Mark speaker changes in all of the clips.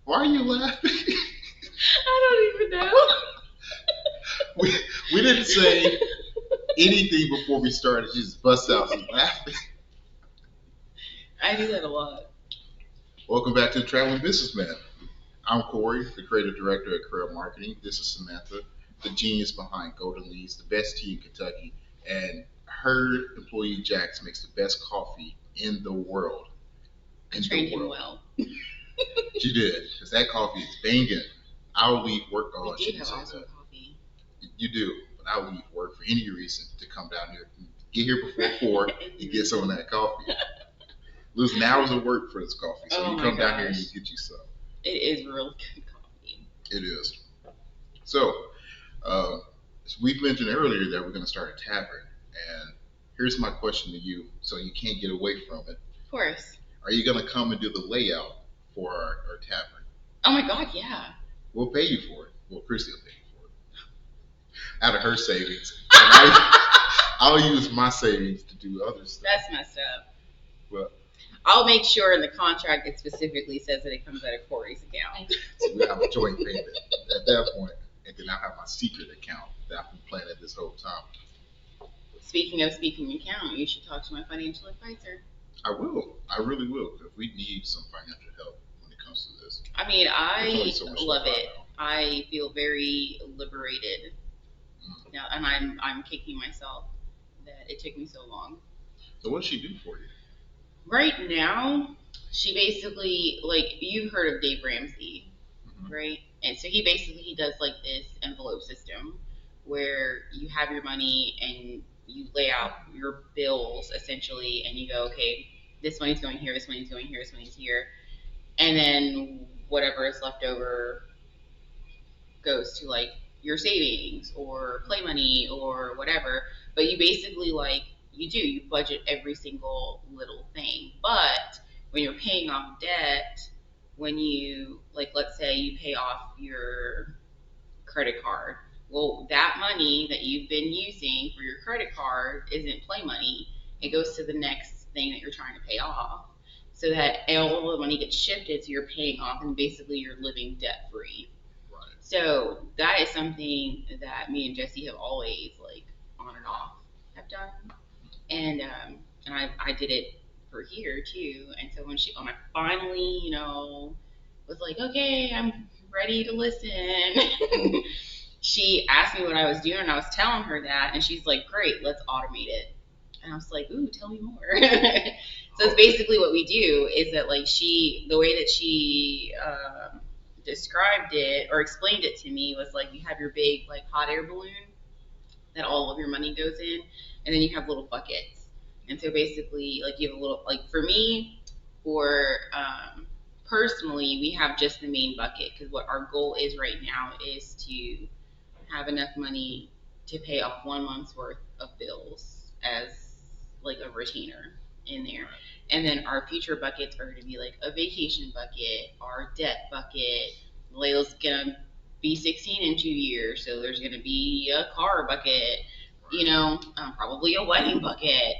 Speaker 1: Why are you laughing?
Speaker 2: I don't even know.
Speaker 1: we, we didn't say anything before we started. You just bust out some laughing.
Speaker 2: I do that a lot.
Speaker 1: Welcome back to the Traveling Businessman. I'm Corey, the creative director at Career Marketing. This is Samantha, the genius behind Golden Lee's, the best tea in Kentucky, and her employee Jax makes the best coffee in the world.
Speaker 2: I trained him well.
Speaker 1: She did, because that coffee is banging. I'll leave work. Oh,
Speaker 2: We do have awesome coffee.
Speaker 1: You do, but I'll leave work for any reason to come down here, get here before 4, and get some of that coffee. Losing hours of work for this coffee, so you come down here and you get you some.
Speaker 2: It is real good coffee.
Speaker 1: It is. So, as we mentioned earlier that we're going to start a tavern, and here's my question to you, so you can't get away from it.
Speaker 2: Of course.
Speaker 1: Are you going to come and do the layout for our tavern?
Speaker 2: Oh my God, yeah.
Speaker 1: We'll pay you for it. Well, Christy will pay you for it. Out of her savings. I'll use my savings to do other stuff.
Speaker 2: That's messed up.
Speaker 1: Well,
Speaker 2: I'll make sure in the contract it specifically says that it comes out of Corey's account.
Speaker 1: So we have a joint payment at that point, and then I have my secret account that I've been planning this whole time.
Speaker 2: Speaking of account, you should talk to my financial advisor.
Speaker 1: I will. I really will. If we need some financial help when it comes to this.
Speaker 2: I mean, I love it. I feel very liberated now, and I'm kicking myself that it took me so long.
Speaker 1: So what does she do for you?
Speaker 2: Right now, she basically, like, you've heard of Dave Ramsey, right? And so he does like this envelope system where you have your money and you lay out your bills essentially, and you go, okay, this money's going here, this money's going here, this money's here, and then whatever is left over goes to like your savings or play money or whatever. But you basically you budget every single little thing. But when you're paying off debt, when you, like, let's say you pay off your credit card, well, that money that you've been using for your credit card isn't play money. It goes to the next thing that you're trying to pay off, so that all the money gets shifted, so you're paying off, and basically you're living debt free.
Speaker 1: Right.
Speaker 2: So that is something that me and Jesse have always, like, on and off have done. And I did it for here too. And so when I finally, was like, okay, I'm ready to listen, she asked me what I was doing, and I was telling her that, and she's like, great, let's automate it. And I was like, ooh, tell me more. So it's basically what we do is that, like, the way that she described it or explained it to me was like, you have your big, like, hot air balloon that all of your money goes in, and then you have little buckets. And so basically, like, you have a little, like, for me, personally, we have just the main bucket, because what our goal is right now is to have enough money to pay off 1 month's worth of bills as, like, a retainer in there. And then our future buckets are going to be like a vacation bucket, our debt bucket. Layla's going to be 16 in 2 years, so there's going to be a car bucket, probably a wedding bucket,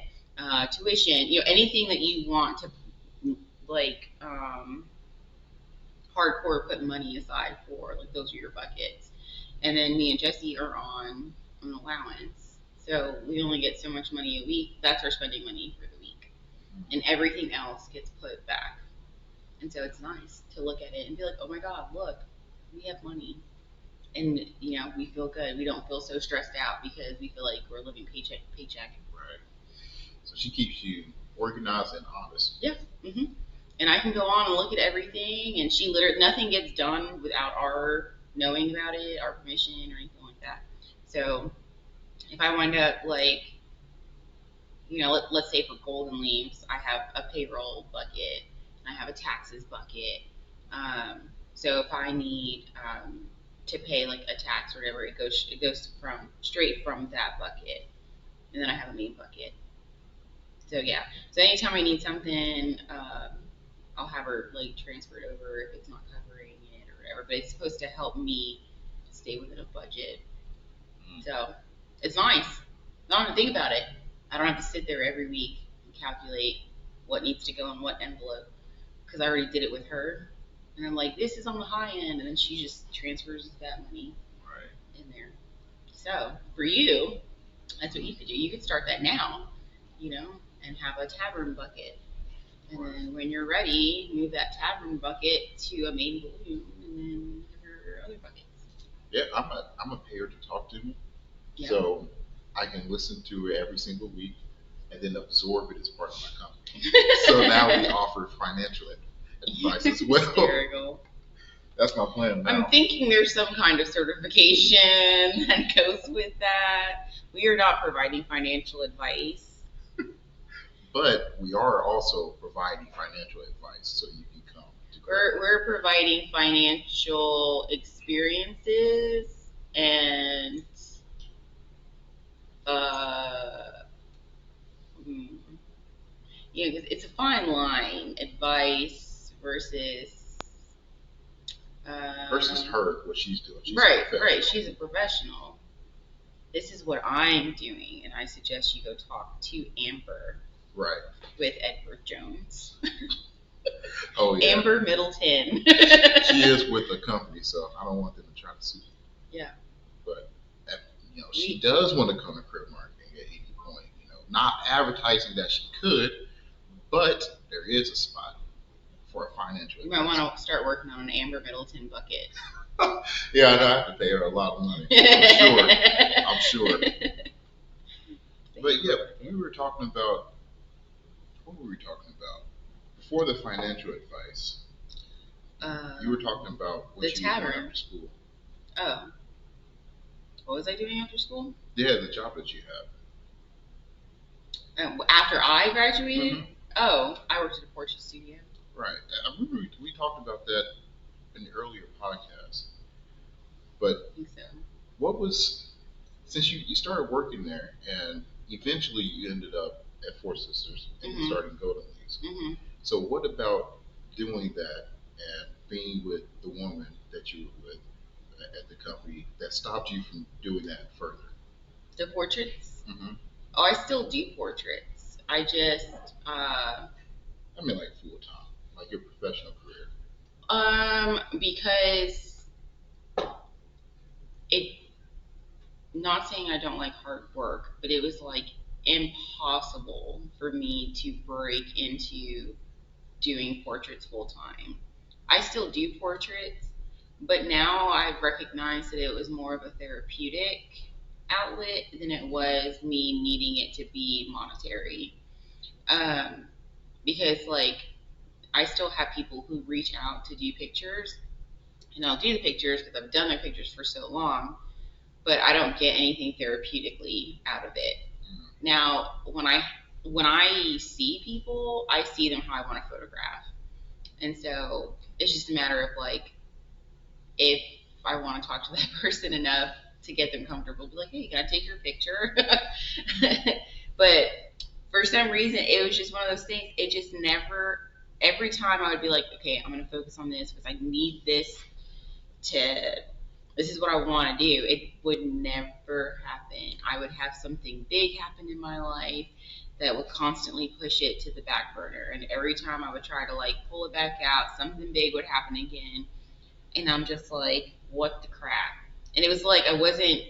Speaker 2: tuition, anything that you want to, like, hardcore put money aside for, like, those are your buckets. And then me and Jesse are on an allowance, so we only get so much money a week. That's our spending money for the week, and everything else gets put back. And so it's nice to look at it and be like, oh my God, look, we have money. And, we feel good. We don't feel so stressed out because we feel like we're living paycheck to paycheck.
Speaker 1: Right. So she keeps you organized and honest.
Speaker 2: Yeah. Mm-hmm. And I can go on and look at everything, and she literally, nothing gets done without our knowing about it, our permission, or anything like that. So if I wind up, like, let's say for Golden Leaves, I have a payroll bucket, and I have a taxes bucket. So if I need to pay, like, a tax or whatever, it goes straight from that bucket, and then I have a main bucket. So yeah. So anytime I need something, I'll have her, like, transfer it over if it's not covering it or whatever. But it's supposed to help me stay within a budget. So it's nice. I don't have to think about it. I don't have to sit there every week and calculate what needs to go in what envelope, because I already did it with her. And I'm like, this is on the high end, and then she just transfers that money
Speaker 1: Right.
Speaker 2: in there. So for you, that's what you could do. You could start that now, and have a tavern bucket. And then when you're ready, move that tavern bucket to a main balloon, and then your other buckets.
Speaker 1: Yeah, I'm a payer to talk to me,
Speaker 2: Yeah.
Speaker 1: so I can listen to it every single week and then absorb it as part of my company. So now we offer financial advice as well.
Speaker 2: Hysterical.
Speaker 1: That's my plan now.
Speaker 2: I'm thinking there's some kind of certification that goes with that. We are not providing financial advice.
Speaker 1: But we are also providing financial advice so you can come to
Speaker 2: We're providing financial experiences and uh, hmm, 'cause it's a fine line, advice
Speaker 1: versus her, what she's doing. She's
Speaker 2: right. She's a professional. This is what I'm doing, and I suggest you go talk to Amber.
Speaker 1: Right.
Speaker 2: With Edward Jones.
Speaker 1: Oh yeah.
Speaker 2: Amber Middleton.
Speaker 1: She is with the company, so I don't want them to try to sue.
Speaker 2: Yeah.
Speaker 1: But she does want to come to career marketing at any point. Not advertising that she could, but there is a spot for a financial.
Speaker 2: You might want to start working on an Amber Middleton bucket.
Speaker 1: Yeah, I know I have to pay her a lot of money. I'm sure. But yeah, we were talking about, what were we talking about? Before the financial advice, you were talking about what you were doing after school.
Speaker 2: Oh. What was I doing after school?
Speaker 1: Yeah, the job that you have.
Speaker 2: After I graduated? Mm-hmm. Oh, I worked at a portrait studio.
Speaker 1: Right. I remember we talked about that in the earlier podcast. But
Speaker 2: I think so.
Speaker 1: What was, since you started working there and eventually you ended up at Four Sisters and you started Golden Leaves. Mm-hmm. So what about doing that and being with the woman that you were with at the company that stopped you from doing that further?
Speaker 2: The portraits?
Speaker 1: Mm-hmm.
Speaker 2: Oh, I still do portraits. I just,
Speaker 1: I mean like full time, like your professional career.
Speaker 2: Because not saying I don't like hard work, but it was like impossible for me to break into doing portraits full time. I still do portraits, but now I've recognized that it was more of a therapeutic outlet than it was me needing it to be monetary. Because like I still have people who reach out to do pictures, and I'll do the pictures because I've done their pictures for so long, but I don't get anything therapeutically out of it. Now, when I see people, I see them how I want to photograph. And so it's just a matter of like, if I want to talk to that person enough to get them comfortable, be like, hey, can I take your picture? But for some reason, it was just one of those things. It just never, every time I would be like, okay, I'm going to focus on this because I need this this is what I want to do. It would never happen. I would have something big happen in my life that would constantly push it to the back burner. And every time I would try to like pull it back out, something big would happen again. And I'm just like, what the crap? And it was like I wasn't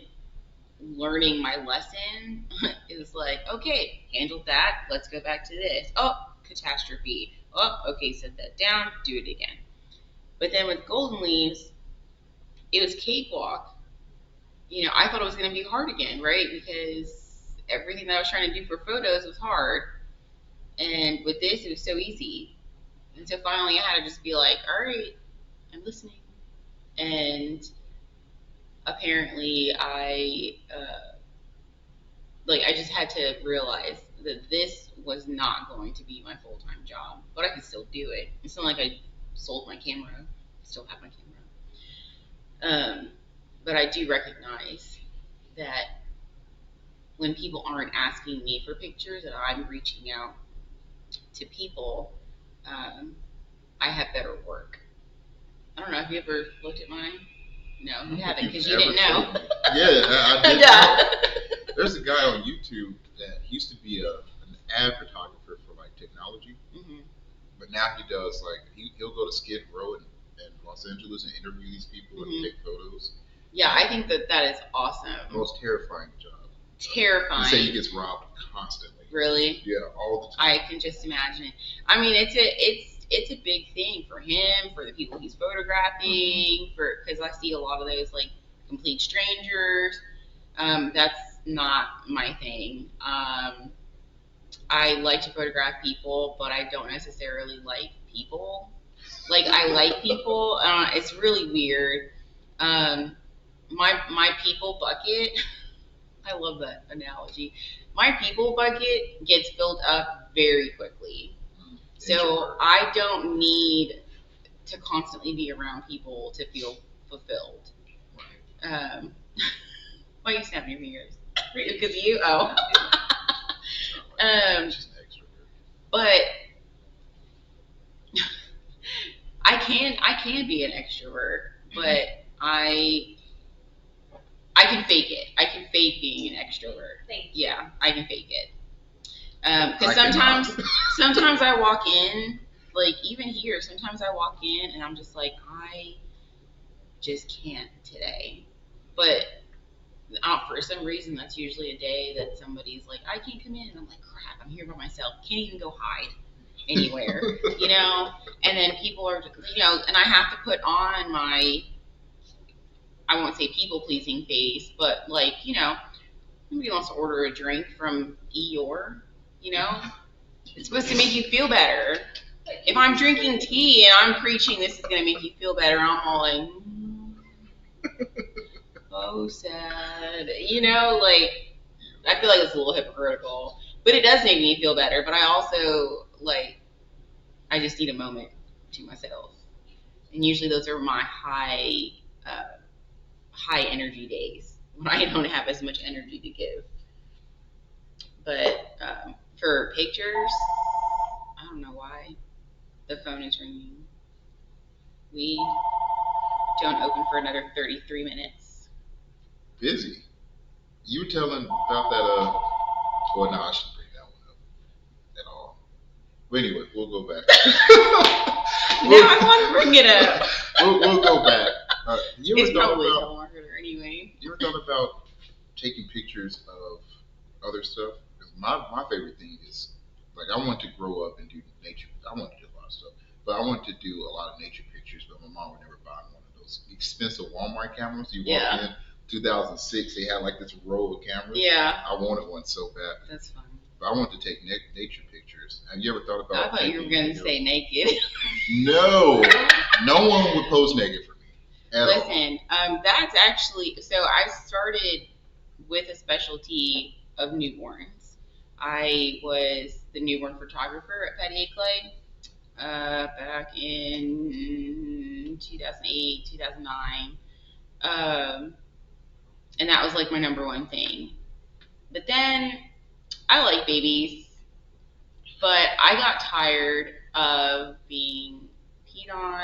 Speaker 2: learning my lesson. It was like, okay, handled that. Let's go back to this. Oh, catastrophe. Oh, okay, set that down. Do it again. But then with Golden Leaves, it was cakewalk. I thought it was going to be hard again, right? Because everything that I was trying to do for photos was hard. And with this, it was so easy. And so finally, I had to just be like, all right, I'm listening. And apparently, I just had to realize that this was not going to be my full-time job, but I could still do it. It's not like I sold my camera. I still have my camera. But I do recognize that when people aren't asking me for pictures and I'm reaching out to people, I have better work. I don't know. Have you ever looked at mine? No, you haven't because you didn't know.
Speaker 1: Yeah, I did. Know. There's a guy on YouTube that used to be an ad photographer for like technology, but now he does like he'll go to Skid Row and Los Angeles and interview these people and take photos.
Speaker 2: Yeah, I think that is awesome.
Speaker 1: Most terrifying job.
Speaker 2: Terrifying.
Speaker 1: He said he gets robbed constantly.
Speaker 2: Really?
Speaker 1: Yeah, all the time.
Speaker 2: I can just imagine. I mean, it's a big thing for him, for the people he's photographing, because I see a lot of those like complete strangers. That's not my thing. I like to photograph people, but I don't necessarily like people. Like I like people. It's really weird. My people bucket. I love that analogy. My people bucket gets filled up very quickly. So I don't need to constantly be around people to feel fulfilled. Why are you snapping your fingers? Because of you? Oh. But I can be an extrovert, but I can fake it. I can fake being an extrovert. Yeah, I can fake it. Because sometimes I walk in, like even here, sometimes I walk in and I'm just like, I just can't today. But for some reason, that's usually a day that somebody's like, I can't come in. And I'm like, crap, I'm here by myself. Can't even go hide anywhere, And then people are, and I have to put on my, I won't say people-pleasing face, but like, nobody wants to order a drink from Eeyore, It's supposed to make you feel better. If I'm drinking tea and I'm preaching this is going to make you feel better, I'm all like, oh, sad. Like, I feel like it's a little hypocritical. But it does make me feel better. But I also, like, I just need a moment to myself. And usually those are my high energy days when I don't have as much energy to give. But for pictures, I don't know why the phone is ringing. We don't open for another 33 minutes.
Speaker 1: Busy. You were telling about that, well, no, I shouldn't bring that one up at all. But anyway, we'll go back.
Speaker 2: I want to bring it up.
Speaker 1: We'll go back.
Speaker 2: It's probably a telemarketer anyway.
Speaker 1: You ever thought about taking pictures of other stuff? Because my favorite thing is, like, I want to grow up and do nature. I want to do a lot of stuff, but I want to do a lot of nature pictures. But my mom would never buy one of those expensive Walmart cameras. You walk in 2006, they had like this row of cameras.
Speaker 2: Yeah.
Speaker 1: I wanted one so bad.
Speaker 2: That's fun.
Speaker 1: But I want to take nature pictures. Have you ever thought about?
Speaker 2: I thought you were going to say naked.
Speaker 1: No, no one would pose naked for me.
Speaker 2: Listen, that's actually, so I started with a specialty of newborns. I was the newborn photographer at Patty A. Clay back in 2008, 2009. And that was like my number one thing. But then I like babies, but I got tired of being peed on,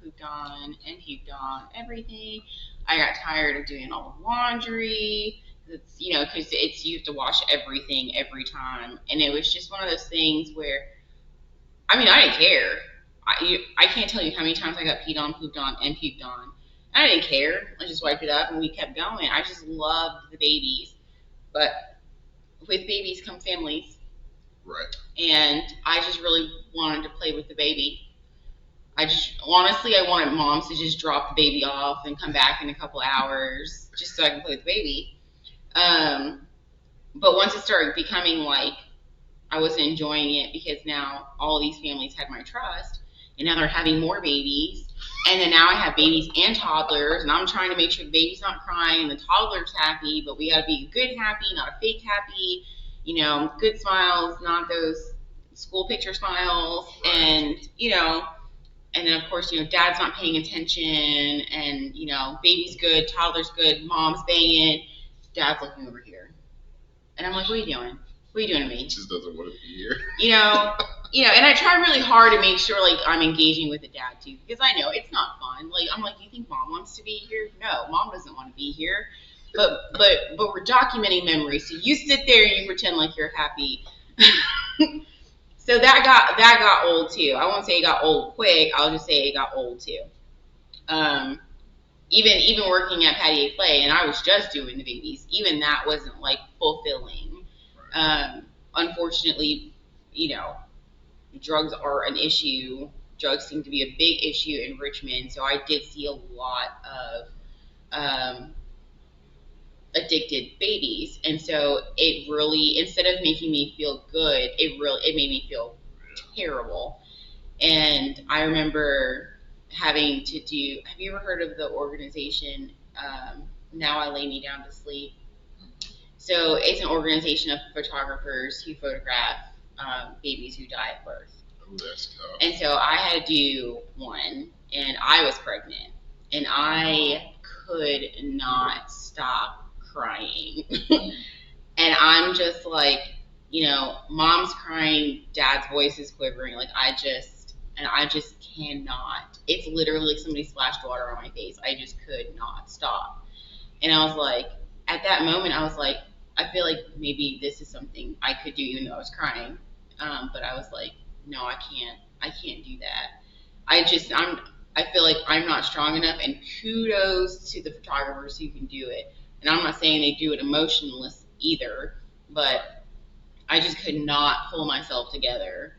Speaker 2: pooped on, and puked on, everything. I got tired of doing all the laundry. It's, because you have to wash everything every time. And it was just one of those things where, I didn't care. I can't tell you how many times I got peed on, pooped on, and puked on. I didn't care. I just wiped it up and we kept going. I just loved the babies. But with babies come families.
Speaker 1: Right. And
Speaker 2: I just really wanted to play with the baby. Honestly, I wanted moms to just drop the baby off and come back in a couple hours just so I can play with the baby. But once it started becoming like I wasn't enjoying it because now all these families had my trust and now they're having more babies. And then now I have babies and toddlers, and I'm trying to make sure the baby's not crying and the toddler's happy, but we got to be good happy, not a fake happy, good smiles, not those school picture smiles. And, and then of course, dad's not paying attention and, baby's good, toddler's good, mom's banging, dad's looking over here. And I'm like, what are you doing? What are you doing to me?
Speaker 1: He just doesn't want to be here.
Speaker 2: And I try really hard to make sure like I'm engaging with the dad too, because I know it's not fun. Like I'm like, do you think mom wants to be here? No, mom doesn't want to be here. But we're documenting memories. So you sit there and you pretend like you're happy. So that got old too. I won't say it got old quick. I'll just say it got old too. Um, even working at Patty A Play, and I was just doing the babies. Even that wasn't like fulfilling. Unfortunately, drugs are an issue. Drugs seem to be a big issue in Richmond, so I did see a lot of addicted babies, and so it really, instead of making me feel good, it made me feel terrible. And I remember having to do. Have you ever heard of the organization Now I Lay Me Down to Sleep? So it's an organization of photographers who photograph babies who die at birth.
Speaker 1: Oh, that's tough.
Speaker 2: And so I had to do one, and I was pregnant, and I could not stop crying. And I'm just like, mom's crying, dad's voice is quivering. Like I just cannot. It's literally like somebody splashed water on my face. I just could not stop. And I was like, at that moment, I was like, I feel like maybe this is something I could do, even though I was crying. But I was like, no, I can't do that. I feel like I'm not strong enough, and kudos to the photographers who can do it. And I'm not saying they do it emotionless either, but I just could not pull myself together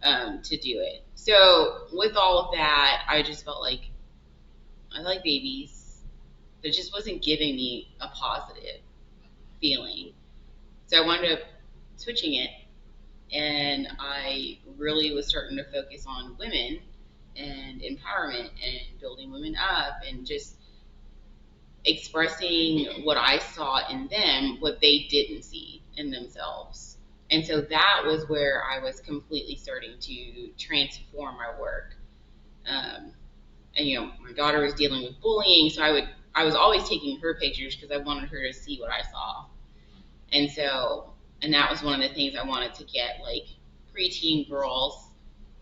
Speaker 2: to do it. So with all of that, I just felt like I like babies. It just wasn't giving me a positive feeling. So I wound up switching it, and I really was starting to focus on women and empowerment and building women up and just expressing what I saw in them, what they didn't see in themselves. And so that was where I was completely starting to transform my work. And my daughter was dealing with bullying, so I was always taking her pictures because I wanted her to see what I saw. And that was one of the things I wanted to get, like preteen girls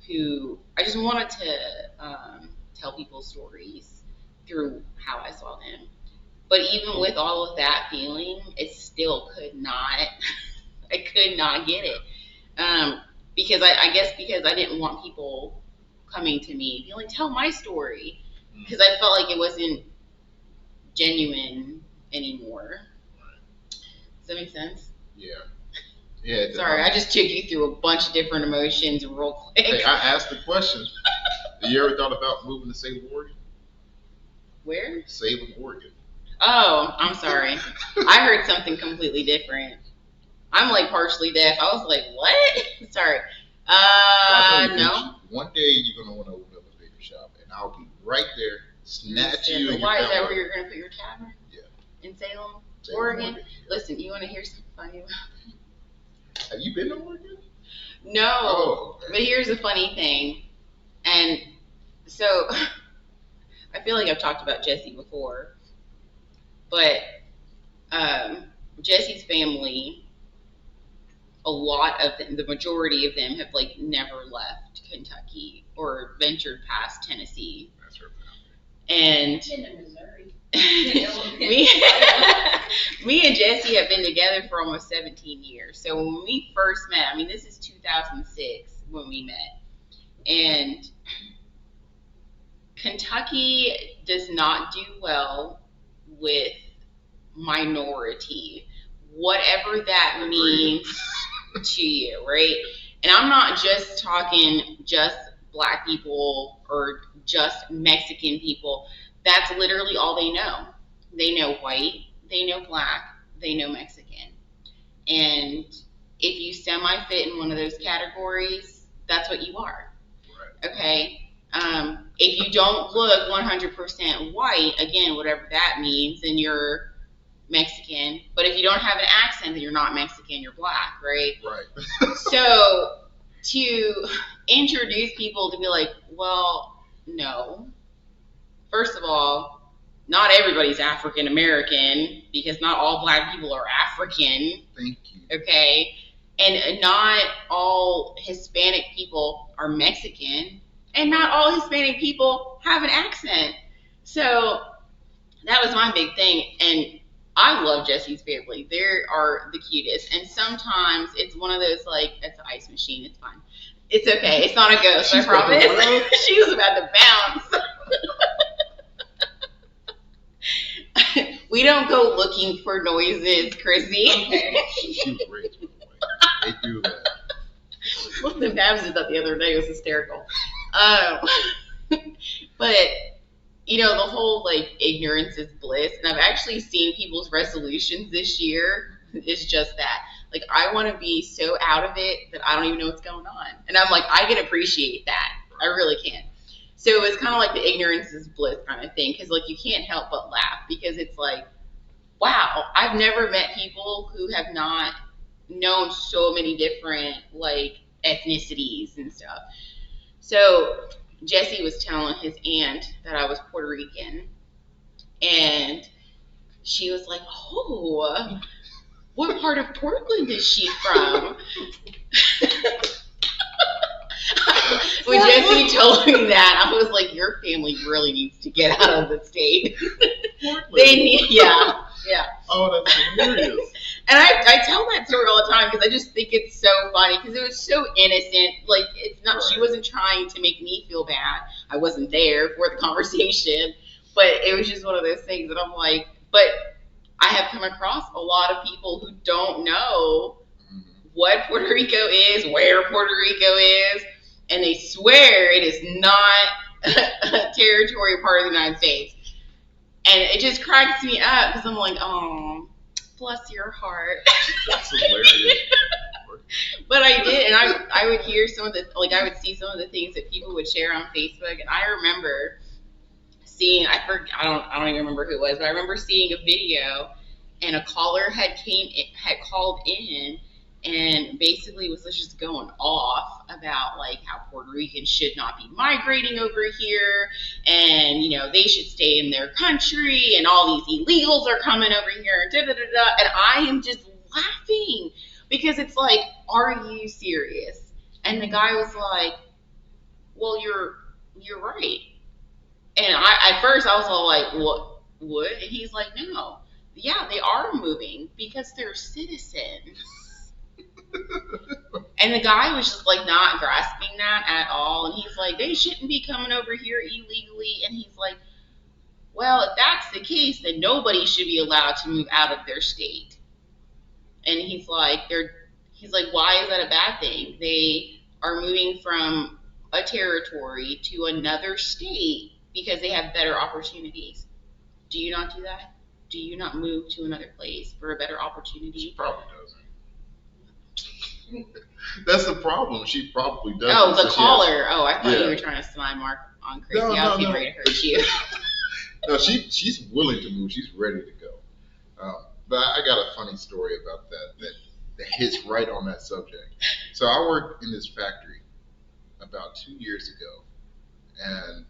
Speaker 2: who I just wanted to tell people stories through how I saw them. But even with all of that feeling, it still could not, I could not get it. Because I guess because I didn't want people coming to me being like, tell my story. Because I felt like it wasn't genuine anymore. Does that make sense?
Speaker 1: Yeah. Yeah.
Speaker 2: Sorry, I just took you through a bunch of different emotions real quick.
Speaker 1: Hey, I asked the question. Have you ever thought about moving to Salem, Oregon?
Speaker 2: Where?
Speaker 1: Salem, Oregon.
Speaker 2: Oh, I'm sorry. I heard something completely different. I'm like partially deaf. I was like, what? Sorry. No.
Speaker 1: One day you're going to want to open up a bigger shop, and I'll be right there, snatch you.
Speaker 2: Why is that where you're going to put your tavern?
Speaker 1: Yeah.
Speaker 2: In Salem, Oregon? Yeah. Listen, you want to hear something funny about
Speaker 1: that? Have you been to Oregon?
Speaker 2: No.
Speaker 1: Oh, okay.
Speaker 2: But here's the funny thing. And so I feel like I've talked about Jesse before. But Jesse's family, a lot of them, the majority of them have like never left Kentucky or ventured past Tennessee.
Speaker 1: That's her
Speaker 2: family. And
Speaker 3: in Missouri.
Speaker 2: me and Jesse have been together for almost 17 years. So when we first met, I mean, this is 2006 when we met. And Kentucky does not do well with minority, whatever that means to you, right? And I'm not just talking just black people or just Mexican people. That's literally all they know. They know white, they know black, they know Mexican. And if you semi-fit in one of those categories, that's what you are. Right. Okay? If you don't look 100% white, again, whatever that means, then you're Mexican. But if you don't have an accent, then you're not Mexican, you're black, right?
Speaker 1: Right.
Speaker 2: So to introduce people to be like, well, no. First of all, not everybody's African American because not all black people are African.
Speaker 1: Thank you.
Speaker 2: Okay? And not all Hispanic people are Mexican. And not all Hispanic people have an accent. So that was my big thing. And I love Jesse's family. They are the cutest. And sometimes it's one of those, like, it's an ice machine. It's fine. It's okay. It's not a ghost, I promise. She was about to bounce. We don't go looking for noises, Chrissy.
Speaker 1: Okay. She was raised with the way. They do that.
Speaker 2: Look, the Babs did that the other day. It was hysterical. But the whole like ignorance is bliss, and I've actually seen people's resolutions this year is just that. Like, I want to be so out of it that I don't even know what's going on, and I'm like, I can appreciate that. I really can. So it's kind of like the ignorance is bliss kind of thing, because like you can't help but laugh, because it's like, wow, I've never met people who have not known so many different like ethnicities and stuff. So Jesse was telling his aunt that I was Puerto Rican, and she was like, "Oh, what part of Portland is she from?" When Jesse told me that, I was like, "Your family really needs to get out of the state." They need, yeah.
Speaker 1: Oh, that's hilarious.
Speaker 2: And I tell that story all the time because I just think it's so funny, because it was so innocent. Like, it's not, she wasn't trying to make me feel bad. I wasn't there for the conversation, but it was just one of those things that I'm like, but I have come across a lot of people who don't know what Puerto Rico is, where Puerto Rico is, and they swear it is not a territory part of the United States. And it just cracks me up because I'm like, oh, bless your heart.
Speaker 1: That's hilarious.
Speaker 2: But I did, and I would hear some of the, like, I would see some of the things that people would share on Facebook, and I remember seeing, I don't even remember who it was, but I remember seeing a video, and a caller had called in, and basically was just going off about like how Puerto Ricans should not be migrating over here, and they should stay in their country, and all these illegals are coming over here, and da da da da. And I am just laughing because it's like, are you serious? And the guy was like, well, you're right. And at first I was all like, what? And he's like, no, yeah, they are moving because they're citizens. And the guy was just like not grasping that at all. And he's like, they shouldn't be coming over here illegally. And he's like, well, if that's the case, then nobody should be allowed to move out of their state. And he's like, why is that a bad thing? They are moving from a territory to another state because they have better opportunities. Do you not do that? Do you not move to another place for a better opportunity?
Speaker 1: She probably doesn't. That's the problem. She probably doesn't.
Speaker 2: Oh, the caller. Oh, I thought you were trying to slide mark on Chrissy.
Speaker 1: No,
Speaker 2: I was getting ready to hurt you.
Speaker 1: No, she's willing to move. She's ready to go. But I got a funny story about that hits right on that subject. So I worked in this factory about 2 years ago, and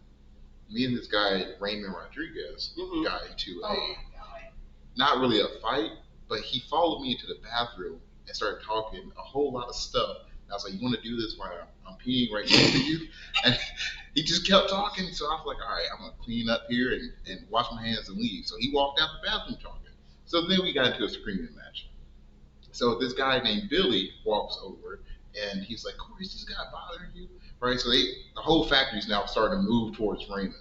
Speaker 1: me and this guy Raymond Rodriguez got into not really a fight, but he followed me into the bathroom and started talking a whole lot of stuff. And I was like, you want to do this while I'm peeing right next to you? And he just kept talking. So I was like, all right, I'm going to clean up here and wash my hands and leave. So he walked out the bathroom talking. So then we got into a screaming match. So this guy named Billy walks over, and he's like, Corey, is this guy bothering you? Right? So the whole factory's now starting to move towards Raymond.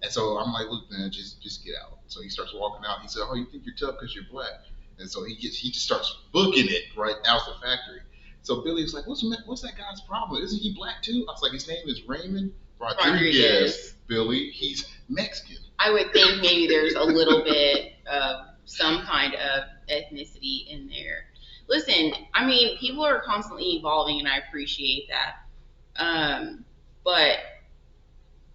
Speaker 1: And so I'm like, look, man, just get out. So he starts walking out. He said, oh, you think you're tough because you're black? And so he just starts booking it right out the factory. So Billy was like, what's that guy's problem? Isn't he black too? I was like, his name is Raymond Rodriguez. Billy, he's Mexican.
Speaker 2: I would think maybe there's a little bit of some kind of ethnicity in there. Listen, I mean, people are constantly evolving, and I appreciate that. But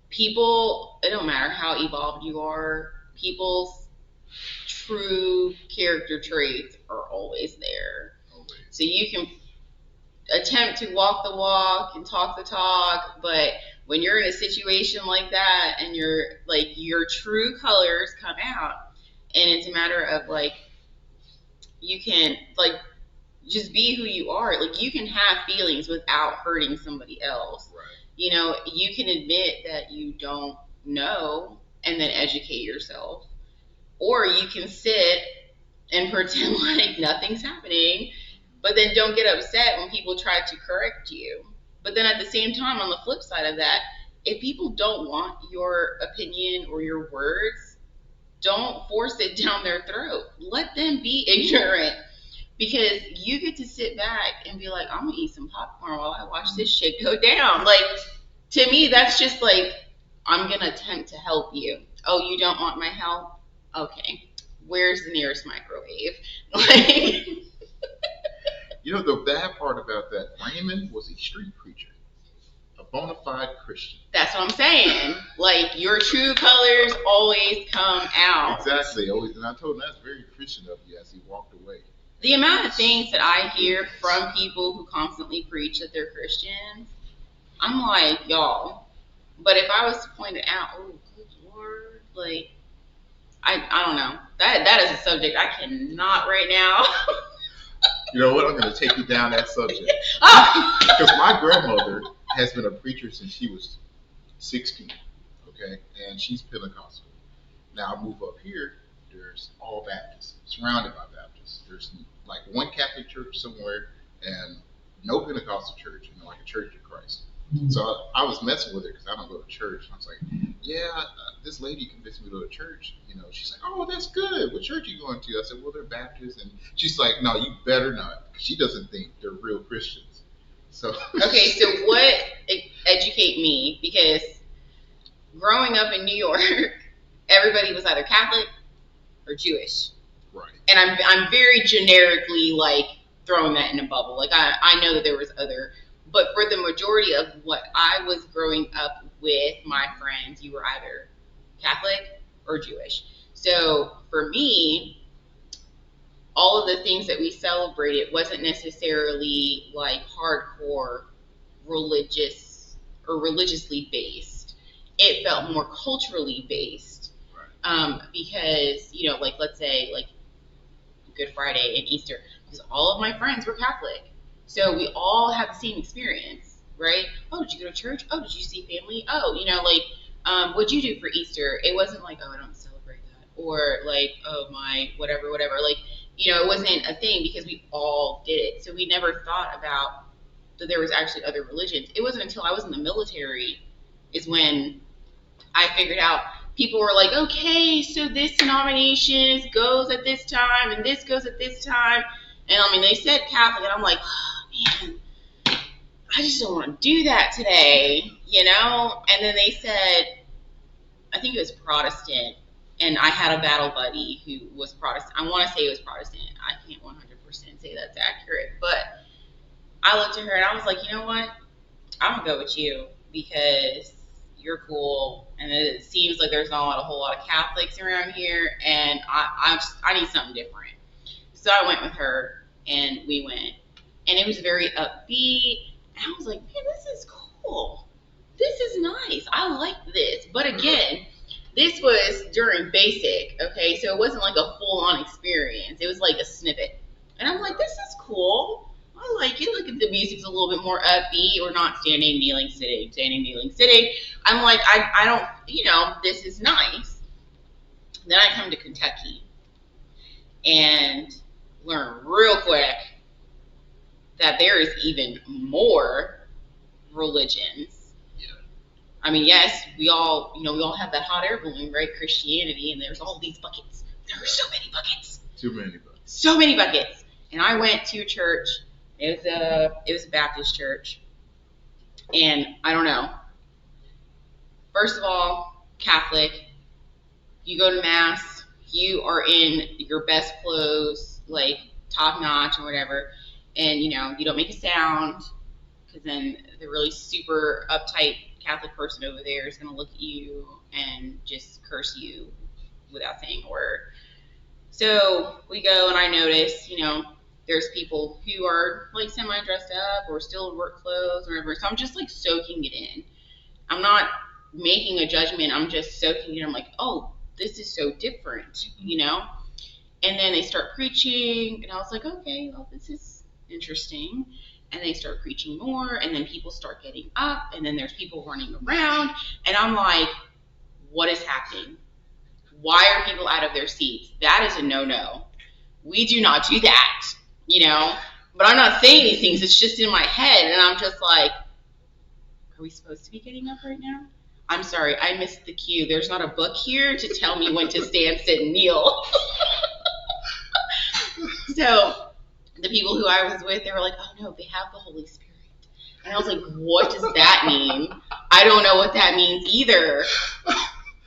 Speaker 2: people, it don't matter how evolved you are, people's true character traits are always there.
Speaker 1: Always.
Speaker 2: So you can attempt to walk the walk and talk the talk, but when you're in a situation like that and you're like, your true colors come out, and it's a matter of like, you can like just be who you are. Like, you can have feelings without hurting somebody else.
Speaker 1: Right.
Speaker 2: You can admit that you don't know and then educate yourself. Or you can sit and pretend like nothing's happening, but then don't get upset when people try to correct you. But then at the same time, on the flip side of that, if people don't want your opinion or your words, don't force it down their throat. Let them be ignorant. Because you get to sit back and be like, I'm gonna eat some popcorn while I watch this shit go down. Like, to me, that's just like, I'm gonna attempt to help you. Oh, you don't want my help? Okay. Where's the nearest microwave? Like,
Speaker 1: You know, the bad part about that, Raymond was a street preacher, a bona fide Christian.
Speaker 2: that's what I'm saying. Like, your true colors always come out.
Speaker 1: Exactly. Always, and I told him that's very Christian of you as he walked away.
Speaker 2: The amount of things that I hear from people who constantly preach that they're Christians, I'm like, y'all. But if I was to point it out, oh, good Lord, like, I don't know. That is a subject I cannot right now.
Speaker 1: You know what? I'm going to take you down that subject.
Speaker 2: Oh.
Speaker 1: Because my grandmother has been a preacher since she was 16, okay? And she's Pentecostal. Now I move up here, there's all Baptists, surrounded by Baptists. There's like one Catholic church somewhere and no Pentecostal church, you know, like a Church of Christ. So I was messing with her because I don't go to church. I was like, yeah, this lady convinced me to go to church. You know, she's like, oh, that's good. What church are you going to? I said, well, they're Baptists. And she's like, no, you better not. She doesn't think they're real Christians. So
Speaker 2: Okay, so what, educate me, because growing up in New York, everybody was either Catholic or Jewish.
Speaker 1: Right.
Speaker 2: And I'm very generically like throwing that in a bubble. Like I know that there was other, but for the majority of what I was growing up with, my friends, you were either Catholic or Jewish. So for me, all of the things that we celebrated wasn't necessarily like hardcore religious or religiously based. It felt more culturally based.
Speaker 1: Right.
Speaker 2: Because, you know, like let's say like Good Friday and Easter, because all of my friends were Catholic. So we all had the same experience, right? Oh, did you go to church? Oh, did you see family? Oh, you know, like, what'd you do for Easter? It wasn't like, oh, I don't celebrate that. Or like, oh, my whatever. Like, you know, it wasn't a thing because we all did it. So we never thought about that there was actually other religions. It wasn't until I was in the military is when I figured out people were like, okay, so this denomination goes at this time and this goes at this time. And I mean, they said Catholic, and I'm like, oh, man, I just don't want to do that today, you know? And then they said, I think it was Protestant, and I had a battle buddy who was Protestant. I want to say it was Protestant. I can't 100% say that's accurate. But I looked at her, and I was like, you know what? I'm going to go with you because you're cool, and it seems like there's not a whole lot of Catholics around here, and I need something different. So I went with her, and we went, and it was very upbeat, and I was like, man, this is cool. This is nice. I like this. But again, this was during basic, okay? So it wasn't like a full-on experience. It was like a snippet. And I'm like, this is cool. I like it. Look at the music's a little bit more upbeat. We're not standing, kneeling, sitting, standing, kneeling, sitting. I'm like, I don't, you know, this is nice. Then I come to Kentucky and learn real quick that there is even more religions.
Speaker 1: Yeah.
Speaker 2: I mean, yes, we all have that hot air balloon, right? Christianity, and there's all these buckets. There are so many buckets.
Speaker 1: Too many buckets.
Speaker 2: So many buckets. And I went to a church. It was a Baptist church. And I don't know. First of all, Catholic, you go to mass, you are in your best clothes, like top notch or whatever, and you know, you don't make a sound, because then the really super uptight Catholic person over there is going to look at you and just curse you without saying a word. So we go, and I notice, you know, there's people who are like semi-dressed up or still in work clothes or whatever. So I'm just like soaking it in. I'm not making a judgment. I'm just soaking it in. I'm like, oh, this is so different, you know? And then they start preaching, and I was like, okay, well, this is interesting. And they start preaching more, and then people start getting up, and then there's people running around, and I'm like, what is happening? Why are people out of their seats? That is a no-no. We do not do that, you know? But I'm not saying these things. It's just in my head, and I'm just like, are we supposed to be getting up right now? I'm sorry, I missed the cue. There's not a book here to tell me when to stand, sit, and kneel. So the people who I was with, they were like, oh no, they have the Holy Spirit. And I was like, what does that mean? I don't know what that means either.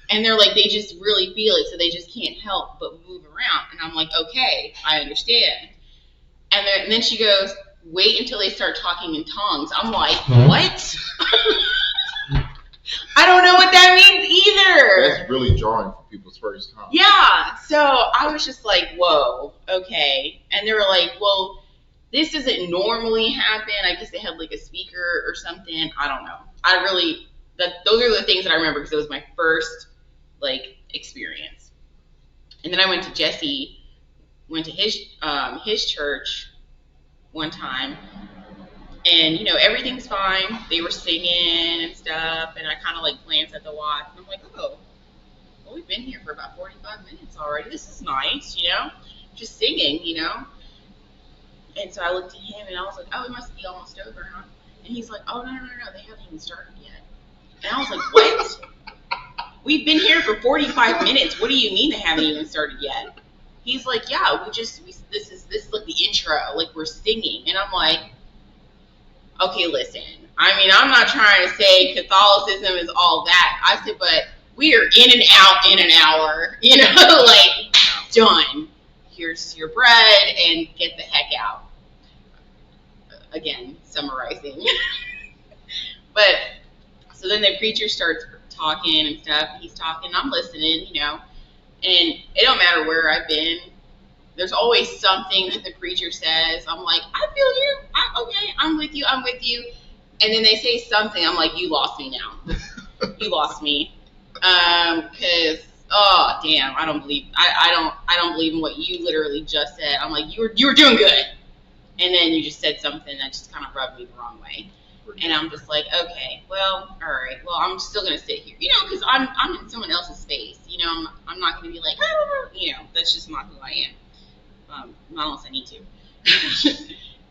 Speaker 2: And they're like, they just really feel it, so they just can't help but move around. And I'm like, okay, I understand. And then she goes, wait until they start talking in tongues. I'm like, what? I don't know what that means either.
Speaker 1: That's really jarring for people's first time.
Speaker 2: Yeah. So I was just like, whoa, okay. And they were like, well, this doesn't normally happen. I guess they had like a speaker or something. I don't know. Those are the things that I remember because it was my first like experience. And then I went to Jesse, went to his church one time, and everything's fine. They were singing and stuff, and I kind of like glanced at the watch, and I'm like, oh, well, we've been here for about 45 minutes already. This is nice, just singing, And so I looked at him, and I was like, oh, it must be almost over, huh? And he's like, oh, no, they haven't even started yet. And I was like, what? We've been here for 45 minutes. What do you mean they haven't even started yet? He's like, yeah, this is like the intro, like we're singing. And I'm like, okay, listen. I mean, I'm not trying to say Catholicism is all that. I said, but we are in and out in an hour, like done. Here's your bread and get the heck out. Again, summarizing. But so then the preacher starts talking and stuff. He's talking, I'm listening, and it don't matter where I've been. There's always something that the preacher says. I'm like, I feel you. Okay, I'm with you. And then they say something. I'm like, you lost me now. You lost me. Because oh damn, I don't believe in what you literally just said. I'm like, you were doing good. And then you just said something that just kind of rubbed me the wrong way. And I'm just like, okay, well, all right, well, I'm still gonna sit here, because I'm in someone else's space, I'm not gonna be like, that's just not who I am, not unless I need to.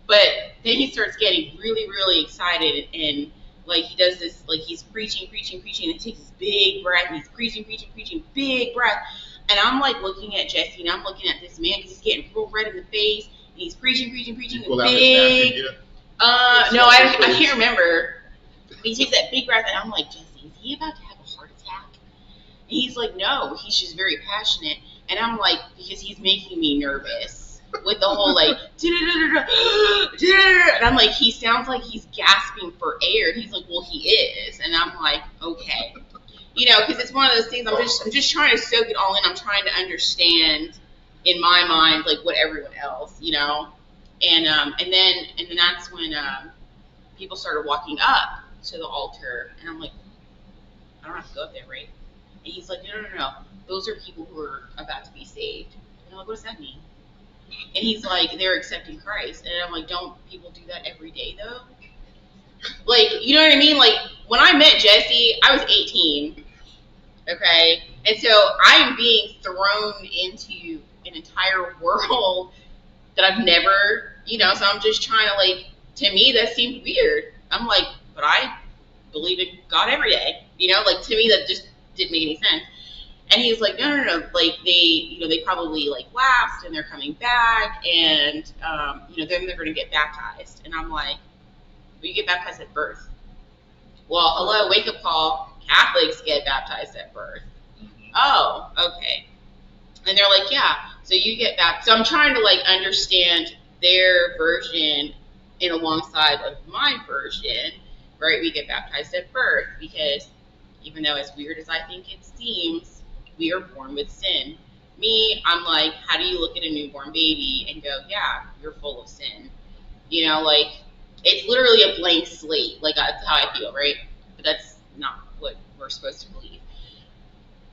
Speaker 2: But then he starts getting really, really excited, and like he does this, like he's preaching, and he takes this big breath, and he's preaching, big breath, and I'm like looking at Jesse, and I'm looking at this man because he's getting real red in the face, and he's preaching, big. No, I can't remember. He takes that big breath, and I'm like, Jesse, is he about to have a heart attack? And he's like, no, he's just very passionate. And I'm like, because he's making me nervous with the whole like, and I'm like, he sounds like he's gasping for air. And he's like, well, he is. And I'm like, okay, because it's one of those things. I'm just trying to soak it all in. I'm trying to understand in my mind like what everyone else, And then that's when people started walking up to the altar, and I'm like, I don't have to go up there, right? And he's like, no. Those are people who are about to be saved. And I'm like, what does that mean? And he's like, they're accepting Christ. And I'm like, don't people do that every day, though? Like, you know what I mean? Like, when I met Jesse, I was 18, okay? And so I'm being thrown into an entire world that I've never, so I'm just trying to, like, to me, that seemed weird. I'm like, but I believe in God every day, like, to me, that just didn't make any sense. And he's like, no, like, they probably, like, lapsed, and they're coming back, and, then they're going to get baptized. And I'm like, well, you get baptized at birth. Well, hello, wake up call, Catholics get baptized at birth. Oh, okay. And they're like, yeah, so you get back. So I'm trying to, like, understand their version in alongside of my version, right? We get baptized at birth because even though as weird as I think it seems, we are born with sin. Me, I'm like, how do you look at a newborn baby and go, yeah, you're full of sin? Like, it's literally a blank slate. Like, that's how I feel, right? But that's not what we're supposed to believe.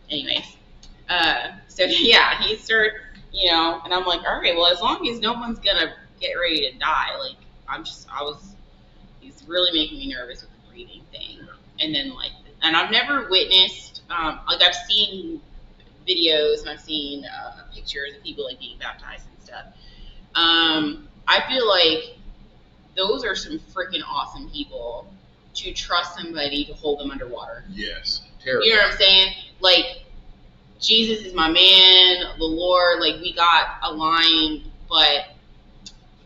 Speaker 2: Anyways. So yeah, he started, and I'm like, all right, well, as long as no one's gonna get ready to die, like, he's really making me nervous with the breathing thing. And then, like, and I've never witnessed, like, I've seen videos and I've seen pictures of people, like, being baptized and stuff. I feel like those are some freaking awesome people to trust somebody to hold them underwater.
Speaker 1: Yes. Terrible.
Speaker 2: You know what I'm saying? Like, Jesus is my man, the Lord, like, we got a line, but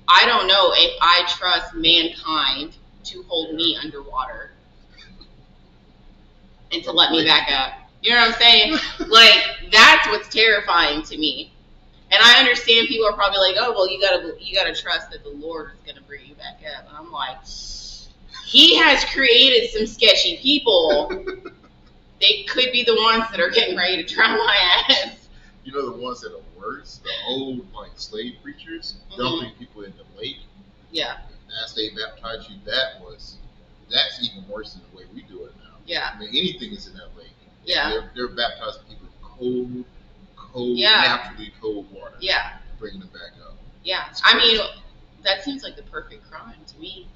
Speaker 2: I don't know if I trust mankind to hold me underwater and to let me back up. You know what I'm saying? Like, that's what's terrifying to me. And I understand people are probably like, oh, well, you gotta trust that the Lord is gonna bring you back up. And I'm like, He has created some sketchy people. They could be the ones that are getting ready to drown my ass.
Speaker 1: You know the ones that are worse? The old, like, slave preachers dumping people in the lake.
Speaker 2: Yeah.
Speaker 1: As they baptize you, that's even worse than the way we do it now.
Speaker 2: Yeah.
Speaker 1: I mean, anything is in that lake.
Speaker 2: Yeah.
Speaker 1: They're baptizing people in cold, naturally cold water.
Speaker 2: Yeah.
Speaker 1: Bringing them back up.
Speaker 2: Yeah. I mean, that seems like the perfect crime to me.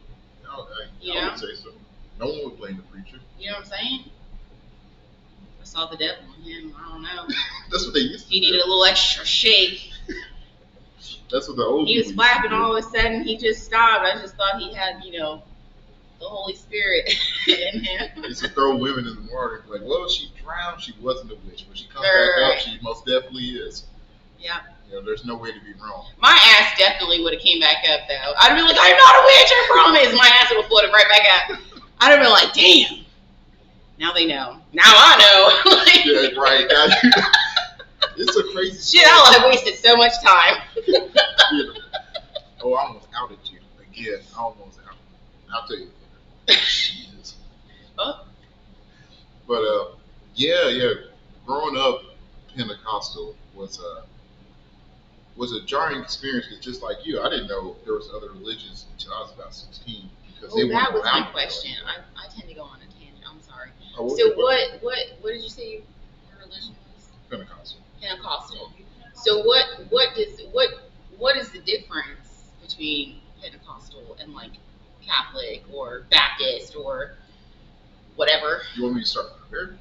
Speaker 1: No, I would say so. No one would blame the preacher.
Speaker 2: You know what I'm saying? I saw the devil in him. I don't know.
Speaker 1: That's what they used to do.
Speaker 2: He needed a little extra shake.
Speaker 1: That's what the old
Speaker 2: He was flapping, all of a sudden he just stopped. I just thought he had, the Holy Spirit in him.
Speaker 1: They used to throw women in the water. Like, well, she drowned. She wasn't a witch. When she comes back up, she most definitely is.
Speaker 2: Yeah.
Speaker 1: There's no way to be wrong.
Speaker 2: My ass definitely would have came back up, though. I'd have been like, I'm not a witch, I promise. My ass would have floated right back up. I'd have been like, damn. Now they know. Now I know. Like,
Speaker 1: yeah, right. It's a crazy
Speaker 2: shit, I have wasted so much time.
Speaker 1: Oh, I almost outed you. Again, I almost outed you. I'll tell you. Jeez.
Speaker 2: Oh.
Speaker 1: But, yeah. Growing up Pentecostal was a jarring experience. Because just like you, I didn't know there was other religions until I was about 16. Because they
Speaker 2: that
Speaker 1: weren't
Speaker 2: was my
Speaker 1: around.
Speaker 2: question. I tend to go on a tangent. I'm sorry.
Speaker 1: Oh,
Speaker 2: so what did you say your religion was? Pentecostal. So what is the difference between Pentecostal and like Catholic or Baptist or whatever?
Speaker 1: You want me to start there?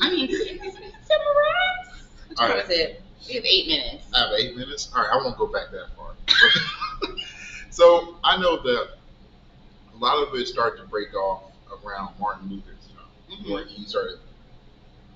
Speaker 2: I mean, summarize. What time is it? We have 8 minutes.
Speaker 1: I have 8 minutes? All right, I won't go back that far. So I know that a lot of it started to break off around Martin Luther's time, where he started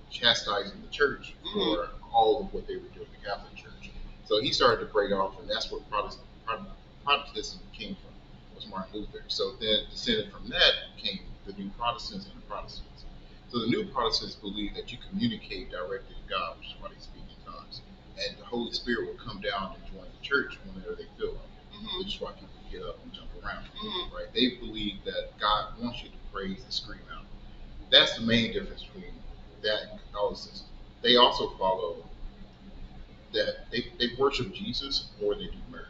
Speaker 1: chastising the church for all of what they were doing, the Catholic Church. So he started to break off, and that's where Protestantism came from, was Martin Luther. So then descended from that came the New Protestants and the Protestants. So the New Protestants believe that you communicate directly to God, which is why they speak in tongues. And the Holy Spirit will come down and join the church whenever they feel like it, which is why people get up and jump around, right? They believe that God wants you to praise and scream out. That's the main difference between that and Catholicism. They also follow that they worship Jesus more than they do Mary.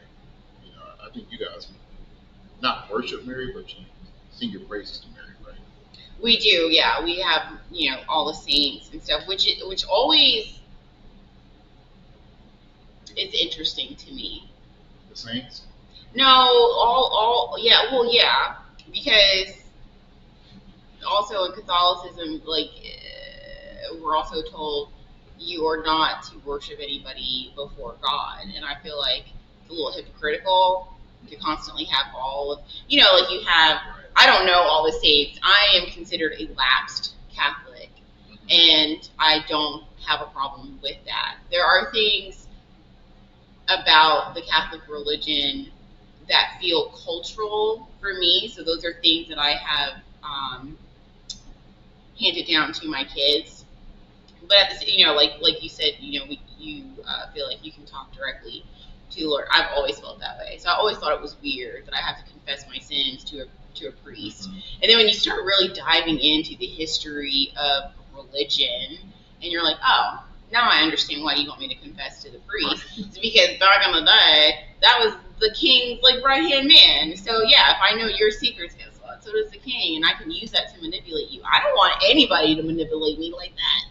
Speaker 1: I think you guys not worship Mary, but you sing your praises to Mary, right?
Speaker 2: We do, yeah. We have, all the saints and stuff, which always is interesting to me.
Speaker 1: The saints?
Speaker 2: No, all, yeah, well, yeah, because also in Catholicism, like, we're also told you are not to worship anybody before God, and I feel like it's a little hypocritical to constantly have all of, like you have, I don't know all the saints. I am considered a lapsed Catholic, and I don't have a problem with that. There are things about the Catholic religion that feel cultural for me, so those are things that I have handed down to my kids. But at the, like you said, you feel like you can talk directly to the Lord. I've always felt that way, so I always thought it was weird that I have to confess my sins to a priest. And then when you start really diving into the history of religion, and you're like, oh, now I understand why you want me to confess to the priest. It's because back in the day, that was the king's right-hand man. So yeah, if I know your secrets, guess what? So does the king, and I can use that to manipulate you. I don't want anybody to manipulate me like that,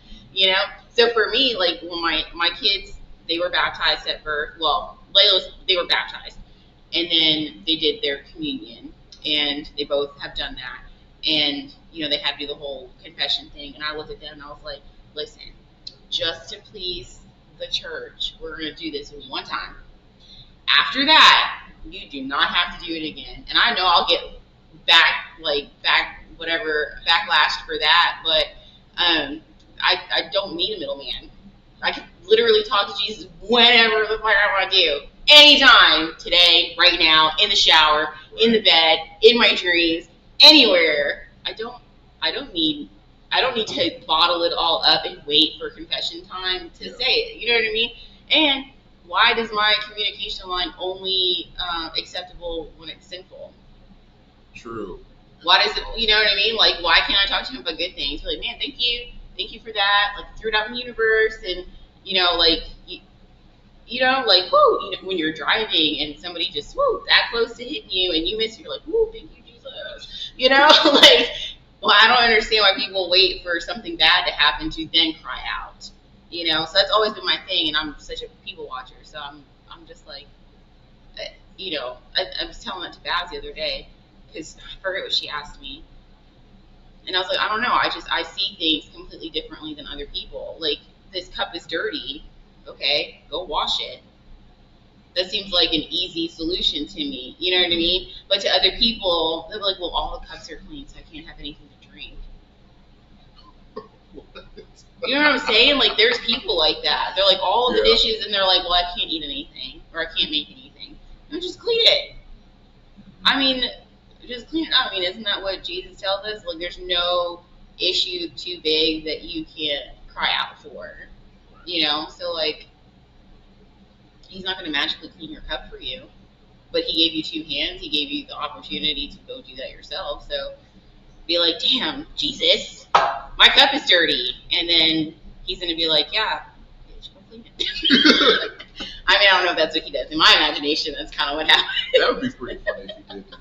Speaker 2: So for me, when my kids, they were baptized at birth. Well, they were baptized, and then they did their communion, and they both have done that. And they had to do the whole confession thing, and I looked at them and I was like, listen, just to please the church, we're going to do this one time. After that, you do not have to do it again. And I know I'll get back whatever backlash for that, but I don't need a middleman. I can literally talk to Jesus whenever the fuck I want to do. Anytime, today, right now, in the shower, in the bed, in my dreams, anywhere. I don't need to bottle it all up and wait for confession time to say it. You know what I mean? And why does my communication line only acceptable when it's sinful?
Speaker 1: True.
Speaker 2: Why does it? You know what I mean? Like, why can't I talk to him about good things? Be like, man, thank you for that. Like, threw it out in the universe, and like like, whoo, when you're driving and somebody just, whoo, that close to hitting you and you miss, you're like, whoo, thank you, Jesus. Like, well, I don't understand why people wait for something bad to happen to then cry out. So that's always been my thing, and I'm such a people watcher, so I'm just like, I was telling that to Baz the other day, because I forget what she asked me. And I was like, I don't know, I see things completely differently than other people. Like, this cup is dirty. Okay, go wash it. That seems like an easy solution to me. You know what I mean? But to other people, they're like, well, all the cups are clean, so I can't have anything to drink. You know what I'm saying? Like, there's people like that. They're like, all of the dishes, and they're like, well, I can't eat anything, or I can't make anything. No, just clean it. I mean, just clean it up. I mean, isn't that what Jesus tells us? Like, there's no issue too big that you can't cry out for. So like, he's not going to magically clean your cup for you, but he gave you two hands. He gave you the opportunity to go do that yourself. So be like, damn, Jesus, my cup is dirty. And then he's going to be like, yeah, bitch, go clean it. I mean, I don't know if that's what he does. In my imagination, that's kind of what happens.
Speaker 1: That would be pretty funny if he did do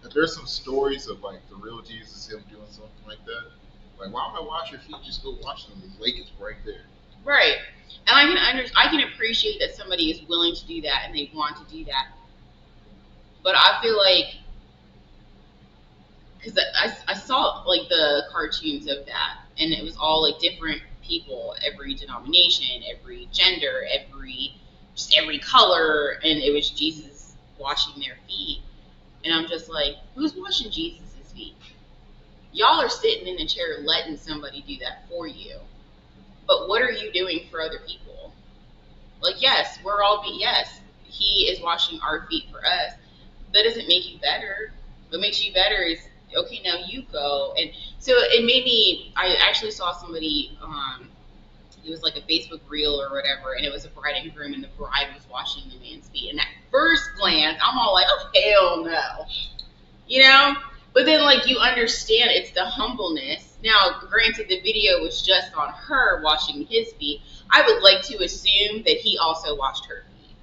Speaker 1: that. There's some stories of like the real Jesus, him doing something like that. Like, why would I wash your feet? Just go wash them. The lake is right there.
Speaker 2: Right. And I can appreciate that somebody is willing to do that and they want to do that. But I feel like, because I saw like the cartoons of that, and it was all like different people, every denomination, every gender, every color, and it was Jesus washing their feet. And I'm just like, who's washing Jesus' feet? Y'all are sitting in the chair letting somebody do that for you. But what are you doing for other people? Like, yes, yes, he is washing our feet for us. That doesn't make you better. What makes you better is, okay, now you go. And so it made me, I actually saw somebody, it was like a Facebook reel or whatever, and it was a bride and groom, and the bride was washing the man's feet. And at first glance, I'm all like, oh, hell no. But then, like, you understand it's the humbleness. Now, granted, the video was just on her washing his feet. I would like to assume that he also washed her feet.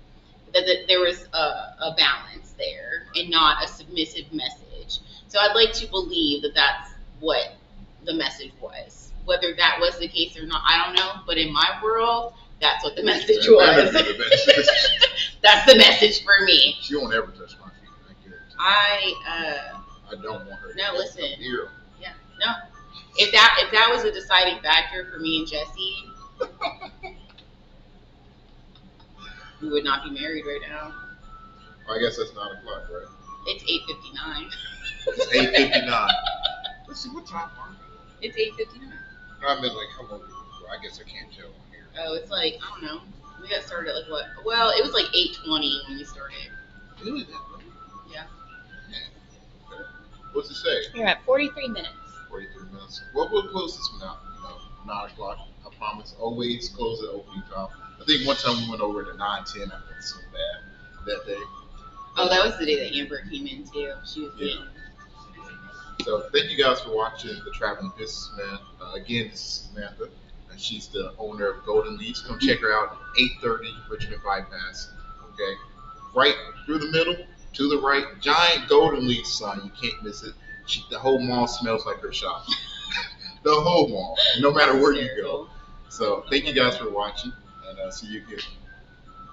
Speaker 2: That there was a balance there and not a submissive message. So I'd like to believe that that's what the message was. Whether that was the case or not, I don't know. But in my world, that's what the message was. That's the message for me.
Speaker 1: She won't ever touch my feet. I guarantee. I don't want her.
Speaker 2: No, listen.
Speaker 1: Here.
Speaker 2: Yeah, no. If that was a deciding factor for me and Jesse, we would not be married right now.
Speaker 1: I guess that's 9 o'clock, right?
Speaker 2: It's 8:59.
Speaker 1: It's 8:59. Let's see what time are we?
Speaker 2: It's 8:59.
Speaker 1: I meant like how long? I guess I can't tell on here.
Speaker 2: Oh, it's like, I don't know. We got started at like what? Well, it was like 8:20 when we started.
Speaker 1: Really? That long?
Speaker 2: Yeah.
Speaker 1: Okay. What's it say?
Speaker 3: You're at 43 minutes.
Speaker 1: 43 minutes. Well, we'll close this one out. 9 o'clock. I promise. Always close at opening time. I think one time we went over to 9:10. I felt so bad that day.
Speaker 2: Oh, that was the day that Amber came in too. She was getting.
Speaker 1: So thank you guys for watching The Traveling Businessman. Again, this is Samantha, and she's the owner of Golden Leads. Come check her out, 830 Richmond Bypass. Okay, right through the middle, to the right, giant Golden Leads sign. You can't miss it. The whole mall smells like her shop. The whole mall, no matter where you go. So thank you guys for watching, and see you again.